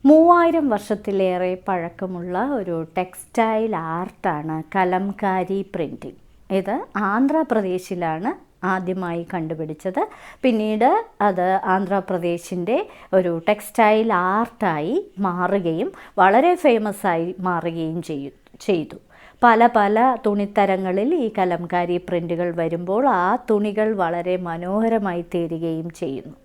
3000 വർഷത്തിലേറെ പഴക്കമുള്ള ഒരു ടെക്സ്റ്റൈൽ ആർട്ടാണ് കലംകാരി പ്രിൻറ്റിംഗ്. ഇത് ആന്ധ്രാപ്രദേശിലാണ് ആദ്യമായി കണ്ടുപിടിച്ചത്. പിന്നീട് അത് ആന്ധ്രാപ്രദേശിൻ്റെ ഒരു ടെക്സ്റ്റൈൽ ആർട്ടായി മാറുകയും വളരെ ഫേമസായി മാറുകയും ചെയ്തു. പല പല തുണിത്തരങ്ങളിൽ ഈ കലംകാരി പ്രിൻറ്റുകൾ വരുമ്പോൾ ആ തുണികൾ വളരെ മനോഹരമായി തീരുകയും ചെയ്യുന്നു.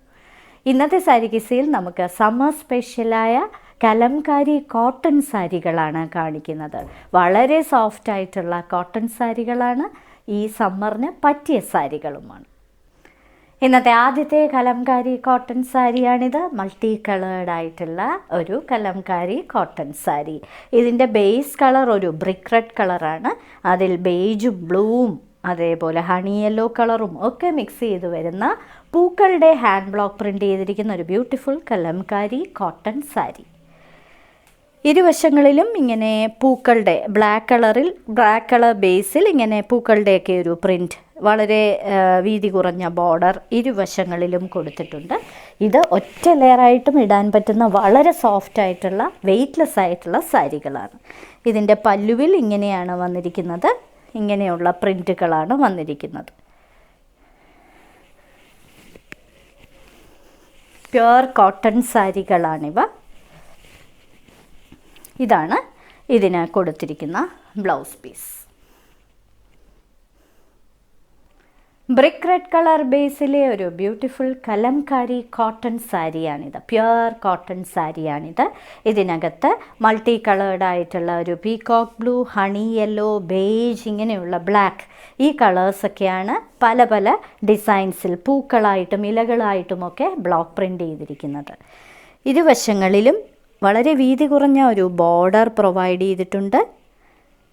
ഇന്നത്തെ സാരി കിസയിൽ നമുക്ക് സമ്മർ സ്പെഷ്യലായ കലംകാരി കോട്ടൺ സാരികളാണ് കാണിക്കുന്നത്. വളരെ സോഫ്റ്റ് ആയിട്ടുള്ള കോട്ടൺ സാരികളാണ്, ഈ സമ്മറിന് പറ്റിയ സാരികളുമാണ്. ഇന്നത്തെ ആദ്യത്തെ കലംകാരി കോട്ടൺ സാരിയാണിത്. മൾട്ടി കളേർഡ് ആയിട്ടുള്ള ഒരു കലംകാരി കോട്ടൺ സാരി. ഇതിൻ്റെ ബേസ് കളർ ഒരു ബ്രിക്ക് റെഡ് കളറാണ്. അതിൽ ബേജും ബ്ലൂവും അതേപോലെ ഹണി യെല്ലോ കളറും ഒക്കെ മിക്സ് ചെയ്ത് വരുന്ന പൂക്കളുടെ ഹാൻഡ് ബ്ലോക്ക് പ്രിൻ്റ് ചെയ്തിരിക്കുന്ന ഒരു ബ്യൂട്ടിഫുൾ കലംകാരി കോട്ടൺ സാരി. ഇരുവശങ്ങളിലും ഇങ്ങനെ പൂക്കളുടെ ബ്ലാക്ക് കളർ ബേസിൽ ഇങ്ങനെ പൂക്കളുടെയൊക്കെ ഒരു പ്രിൻ്റ്, വളരെ വീതി കുറഞ്ഞ ബോർഡർ ഇരുവശങ്ങളിലും കൊടുത്തിട്ടുണ്ട്. ഇത് ഒറ്റ ലെയറായിട്ടും ഇടാൻ പറ്റുന്ന വളരെ സോഫ്റ്റ് ആയിട്ടുള്ള വെയ്റ്റ്ലെസ് ആയിട്ടുള്ള സാരികളാണ്. ഇതിൻ്റെ പല്ലുവിൽ ഇങ്ങനെയാണ് വന്നിരിക്കുന്നത്. ഇങ്ങനെയുള്ള പ്രിൻറ്റുകളാണ് വന്നിരിക്കുന്നത്. പ്യുവർ കോട്ടൺ സാരികളാണിവ. ഇതാണ് ഇതിന് കൊടുത്തിരിക്കുന്ന blouse piece. Brick red colour ബേസിലെ ഒരു ബ്യൂട്ടിഫുൾ കലംകാരി കോട്ടൺ സാരിയാണിത്. പ്യുവർ കോട്ടൺ സാരിയാണിത്. ഇതിനകത്ത് മൾട്ടി കളേർഡ് ആയിട്ടുള്ള ഒരു peacock blue, honey yellow, beige, ഇങ്ങനെയുള്ള ബ്ലാക്ക്, ഈ കളേഴ്സൊക്കെയാണ് പല പല ഡിസൈൻസിൽ പൂക്കളായിട്ടും ഇലകളായിട്ടുമൊക്കെ ബ്ലോക്ക് പ്രിൻ്റ് ചെയ്തിരിക്കുന്നത്. ഇരുവശങ്ങളിലും വളരെ വീതി കുറഞ്ഞ ഒരു ബോർഡർ പ്രൊവൈഡ് ചെയ്തിട്ടുണ്ട്.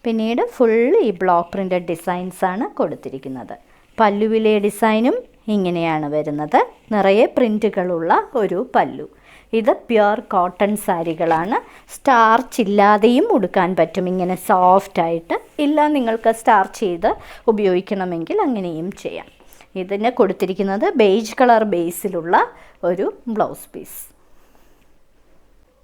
പിന്നീട് ഫുൾ ഈ ബ്ലോക്ക് പ്രിൻ്റഡ് ഡിസൈൻസാണ് കൊടുത്തിരിക്കുന്നത്. പല്ലുവിലെ ഡിസൈനും ഇങ്ങനെയാണ് വരുന്നത്. നിറയെ പ്രിൻറ്റുകളുള്ള ഒരു പല്ലു. ഇത് പ്യുവർ കോട്ടൺ സാരികളാണ്. സ്റ്റാർച്ച് ഇല്ലാതെയും ഉടുക്കാൻ പറ്റും. ഇങ്ങനെ സോഫ്റ്റായിട്ട്, ഇല്ല നിങ്ങൾക്ക് സ്റ്റാർച്ച് ചെയ്ത് ഉപയോഗിക്കണമെങ്കിൽ അങ്ങനെയും ചെയ്യാം. ഇതിന് കൊടുത്തിരിക്കുന്നത് ബേജ് കളർ ബേസിലുള്ള ഒരു blouse piece.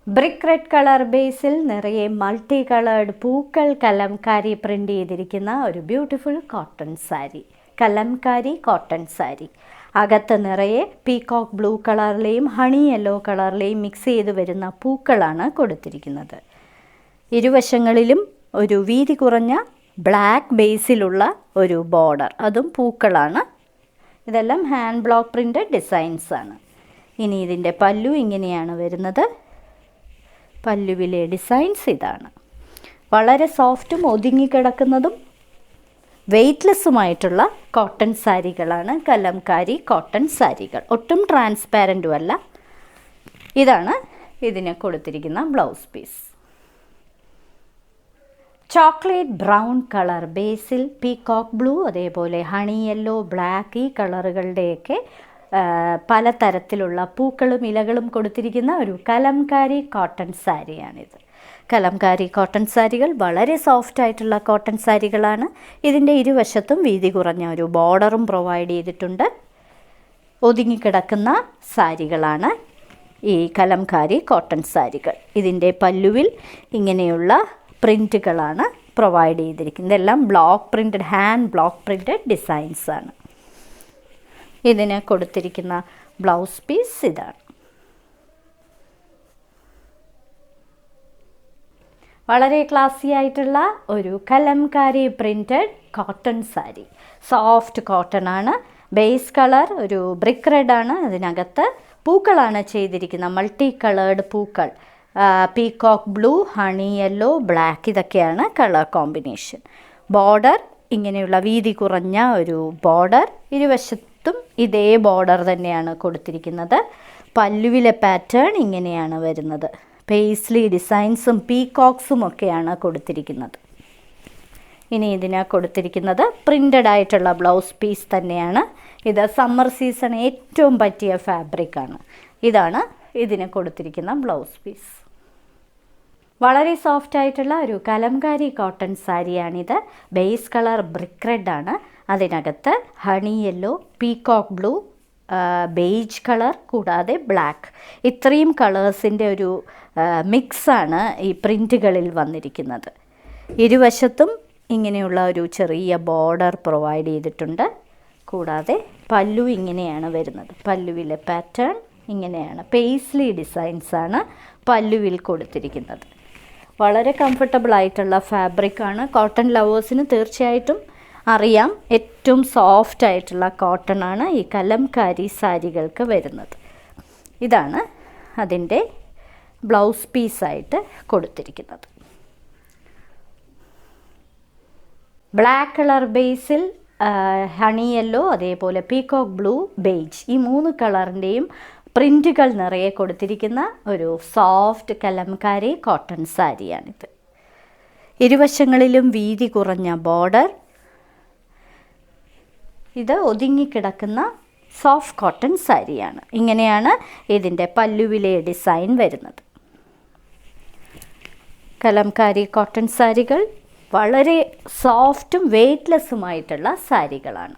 Brick red colour ബേസിൽ നിറയെ മൾട്ടി കളേർഡ് പൂക്കൾ കലംകാരി പ്രിൻ്റ് ചെയ്തിരിക്കുന്ന ഒരു beautiful cotton sari, kalamkari cotton sari. അകത്ത് നിറയെ പീകോക്ക് ബ്ലൂ കളറിലെയും ഹണി യെല്ലോ കളറിലെയും മിക്സ് ചെയ്ത് വരുന്ന പൂക്കളാണ് കൊടുത്തിരിക്കുന്നത്. ഇരുവശങ്ങളിലും ഒരു വീതി കുറഞ്ഞ ബ്ലാക്ക് ബേസിലുള്ള ഒരു ബോർഡർ, അതും പൂക്കളാണ്. ഇതെല്ലാം ഹാൻഡ് ബ്ലോക്ക് പ്രിൻ്റഡ് ഡിസൈൻസാണ്. ഇനി ഇതിൻ്റെ പല്ലു ഇങ്ങനെയാണ് വരുന്നത്. പല്ലുവിലെ ഡിസൈൻസ് ഇതാണ്. വളരെ സോഫ്റ്റും ഒതുങ്ങിക്കിടക്കുന്നതും വെയ്റ്റ്ലെസ്സുമായിട്ടുള്ള കോട്ടൺ സാരികളാണ് കലംകാരി കോട്ടൺ സാരികൾ. ഒട്ടും ട്രാൻസ്പാരൻറ്റും അല്ല. ഇതാണ് ഇതിന് കൊടുത്തിരിക്കുന്ന blouse piece. Chocolate brown colour ബേസിൽ പീകോക്ക് ബ്ലൂ, അതേപോലെ ഹണി യെല്ലോ, ബ്ലാക്ക്, ഈ കളറുകളുടെയൊക്കെ പലതരത്തിലുള്ള പൂക്കളും ഇലകളും കൊടുത്തിരിക്കുന്ന ഒരു കലംകാരി കോട്ടൺ സാരിയാണിത്. കലംകാരി കോട്ടൺ സാരികൾ വളരെ സോഫ്റ്റ് ആയിട്ടുള്ള കോട്ടൺ സാരികളാണ്. ഇതിൻ്റെ ഇരുവശത്തും വീതി കുറഞ്ഞ ഒരു ബോർഡറും പ്രൊവൈഡ് ചെയ്തിട്ടുണ്ട്. ഒതുങ്ങിക്കിടക്കുന്ന സാരികളാണ് ഈ കലംകാരി കോട്ടൺ സാരികൾ. ഇതിൻ്റെ പല്ലുവിൽ ഇങ്ങനെയുള്ള പ്രിൻറ്റുകളാണ് പ്രൊവൈഡ് ചെയ്തിരിക്കുന്നത്. ഇതെല്ലാം block printed, hand block printed ഡിസൈൻസാണ്. ഇതിന് കൊടുത്തിരിക്കുന്ന ബ്ലൗസ് പീസ് ഇതാണ്. വളരെ ക്ലാസി ആയിട്ടുള്ള ഒരു kalamkari printed cotton sari. Soft cotton ആണ്. ബേസ് കളർ ഒരു ബ്രിക്ക് റെഡ് ആണ്. അതിനകത്ത് പൂക്കളാണ് ചെയ്തിരിക്കുന്നത്, മൾട്ടി കളേർഡ് പൂക്കൾ. Peacock blue, honey yellow, black, ഇതൊക്കെയാണ് കളർ കോമ്പിനേഷൻ. ബോർഡർ ഇങ്ങനെയുള്ള വീതി കുറഞ്ഞ ഒരു ബോർഡർ. ഇരുവശത്തും ഇതേ ബോർഡർ തന്നെയാണ് കൊടുത്തിരിക്കുന്നത്. പല്ലുവിലെ പാറ്റേൺ ഇങ്ങനെയാണ് വരുന്നത്. പേസ്ലി ഡിസൈൻസും പീകോക്സും ഒക്കെയാണ് കൊടുത്തിരിക്കുന്നത്. ഇനി ഇതിന് കൊടുത്തിരിക്കുന്നത് പ്രിൻ്റഡ് ആയിട്ടുള്ള ബ്ലൗസ് പീസ് തന്നെയാണ്. ഇത് സമ്മർ സീസൺ ഏറ്റവും പറ്റിയ ഫാബ്രിക്കാണ്. ഇതാണ് ഇതിന് കൊടുത്തിരിക്കുന്ന ബ്ലൗസ് പീസ്. വളരെ സോഫ്റ്റ് ആയിട്ടുള്ള ഒരു കലംകാരി കോട്ടൺ സാരിയാണിത്. ബേസ് കളർ ബ്രിക്ക് റെഡ് ആണ്. അതിനകത്ത് honey yellow, peacock blue, beige colour കൂടാതെ ബ്ലാക്ക്, ഇത്രയും കളേഴ്സിൻ്റെ ഒരു മിക്സാണ് ഈ പ്രിൻറ്റുകളിൽ വന്നിരിക്കുന്നത്. ഇരുവശത്തും ഇങ്ങനെയുള്ള ഒരു ചെറിയ ബോർഡർ പ്രൊവൈഡ് ചെയ്തിട്ടുണ്ട്. കൂടാതെ പല്ലു ഇങ്ങനെയാണ് വരുന്നത്. പല്ലുവിലെ പാറ്റേൺ ഇങ്ങനെയാണ്. പേസ്ലി ഡിസൈൻസാണ് പല്ലുവിൽ കൊടുത്തിരിക്കുന്നത്. വളരെ കംഫർട്ടബിൾ ആയിട്ടുള്ള ഫാബ്രിക്കാണ്. കോട്ടൺ ലവേഴ്സിന് തീർച്ചയായിട്ടും അറിയാം, ഏറ്റവും സോഫ്റ്റ് ആയിട്ടുള്ള കോട്ടൺ ആണ് ഈ കലംകാരി സാരികൾക്ക് വരുന്നത്. ഇതാണ് അതിൻ്റെ ബ്ലൗസ് പീസായിട്ട് കൊടുത്തിരിക്കുന്നത്. ബ്ലാക്ക് കളർ ബേസിൽ ഹണി യെല്ലോ, അതേപോലെ പീകോക്ക് ബ്ലൂ, ബേജ്, ഈ 3 കളറിൻ്റെയും പ്രിൻറ്റുകൾ നിറയെ കൊടുത്തിരിക്കുന്ന ഒരു സോഫ്റ്റ് കലംകാരി കോട്ടൺ സാരിയാണിത്. ഇരുവശങ്ങളിലും വീതി കുറഞ്ഞ ബോർഡർ. ഇത് ഒതുങ്ങിക്കിടക്കുന്ന സോഫ്റ്റ് കോട്ടൺ സാരിയാണ്. ഇങ്ങനെയാണ് ഇതിൻ്റെ പല്ലുവിലെ ഡിസൈൻ വരുന്നത്. കലംകാരി കോട്ടൺ സാരികൾ വളരെ സോഫ്റ്റും വെയ്റ്റ്ലെസ്സുമായിട്ടുള്ള സാരികളാണ്.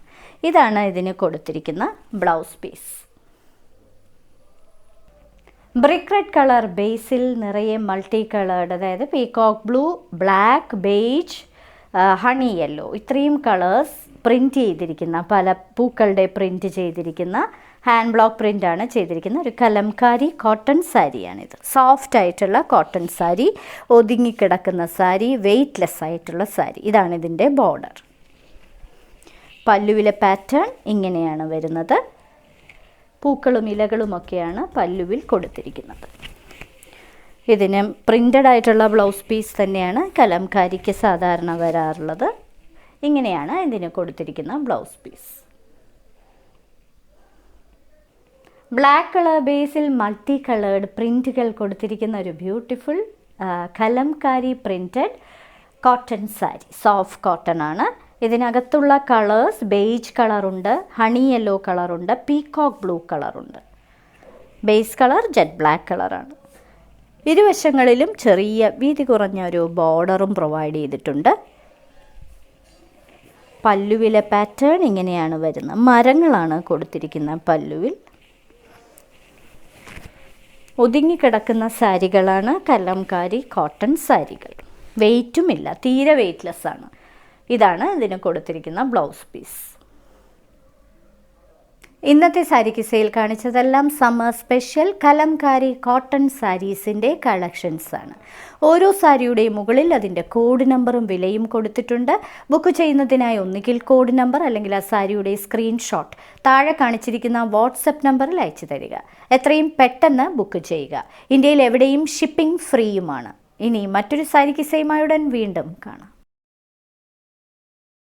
ഇതാണ് ഇതിന് കൊടുത്തിരിക്കുന്ന blouse piece. Brick red colour ബേസിൽ നിറയെ മൾട്ടി കളേർഡ്, അതായത് peacock blue, black, beige, honey yellow, ഇത്രയും കളേഴ്സ് പ്രിൻറ്റ് ചെയ്തിരിക്കുന്ന, പല പൂക്കളുടെ പ്രിൻറ്റ് ചെയ്തിരിക്കുന്ന ഹാൻഡ് ബ്ലോക്ക് പ്രിൻ്റാണ് ചെയ്തിരിക്കുന്ന ഒരു കലംകാരി കോട്ടൺ സാരിയാണിത്. സോഫ്റ്റ് ആയിട്ടുള്ള കോട്ടൺ സാരി, ഒതുങ്ങിക്കിടക്കുന്ന സാരി, വെയ്റ്റ്ലെസ് ആയിട്ടുള്ള സാരി. ഇതാണ് ഇതിൻ്റെ ബോർഡർ. പല്ലുവിലെ പാറ്റേൺ ഇങ്ങനെയാണ് വരുന്നത്. പൂക്കളും ഇലകളുമൊക്കെയാണ് പല്ലുവിൽ കൊടുത്തിരിക്കുന്നത്. ഇതിന് പ്രിൻ്റഡ് ആയിട്ടുള്ള ബ്ലൗസ് പീസ് തന്നെയാണ് കലംകാരിക്ക് സാധാരണ വരാറുള്ളത്. ഇങ്ങനെയാണ് ഇതിന് കൊടുത്തിരിക്കുന്ന ബ്ലൗസ് പീസ്. ബ്ലാക്ക് കളർ ബേസിൽ മൾട്ടി കളേർഡ് പ്രിൻറ്റുകൾ കൊടുത്തിരിക്കുന്ന ഒരു beautiful Kalamkari printed cotton sari. Soft cotton ആണ്. ഇതിനകത്തുള്ള കളേഴ്സ് ബേജ് കളറുണ്ട്, ഹണി യെല്ലോ കളറുണ്ട്, പീകോക്ക് ബ്ലൂ കളറുണ്ട്. ബേസ് കളർ ജെറ്റ് ബ്ലാക്ക് കളറാണ്. ഇരുവശങ്ങളിലും ചെറിയ വീതി കുറഞ്ഞ ഒരു ബോർഡറും പ്രൊവൈഡ് ചെയ്തിട്ടുണ്ട്. പല്ലുവിലെ പാറ്റേൺ ഇങ്ങനെയാണ് വരുന്നത്. മരങ്ങളാണ് കൊടുത്തിരിക്കുന്ന പല്ലുവിൽ. ഒതുങ്ങിക്കിടക്കുന്ന സാരികളാണ് കലംകാരി കോട്ടൺ സാരികൾ. വെയ്റ്റുമില്ല, തീരെ വെയ്റ്റ്ലെസ് ആണ്. ഇതാണ് ഇതിന് കൊടുത്തിരിക്കുന്ന ബ്ലൗസ് പീസ്. ഇന്നത്തെ സാരി കിസയിൽ കാണിച്ചതെല്ലാം സമ്മർ സ്പെഷ്യൽ കലംകാരി കോട്ടൺ സാരീസിൻ്റെ കളക്ഷൻസാണ്. ഓരോ സാരിയുടെയും മുകളിൽ അതിൻ്റെ കോഡ് നമ്പറും വിലയും കൊടുത്തിട്ടുണ്ട്. ബുക്ക് ചെയ്യുന്നതിനായി ഒന്നുകിൽ കോഡ് നമ്പർ അല്ലെങ്കിൽ ആ സാരിയുടെ സ്ക്രീൻഷോട്ട് താഴെ കാണിച്ചിരിക്കുന്ന വാട്സപ്പ് നമ്പറിൽ അയച്ചു തരിക. എത്രയും പെട്ടെന്ന് ബുക്ക് ചെയ്യുക. ഇന്ത്യയിൽ എവിടെയും ഷിപ്പിംഗ് ഫ്രീയുമാണ്. ഇനി മറ്റൊരു സാരി കിസയുമായി ഉടൻ വീണ്ടും കാണാം.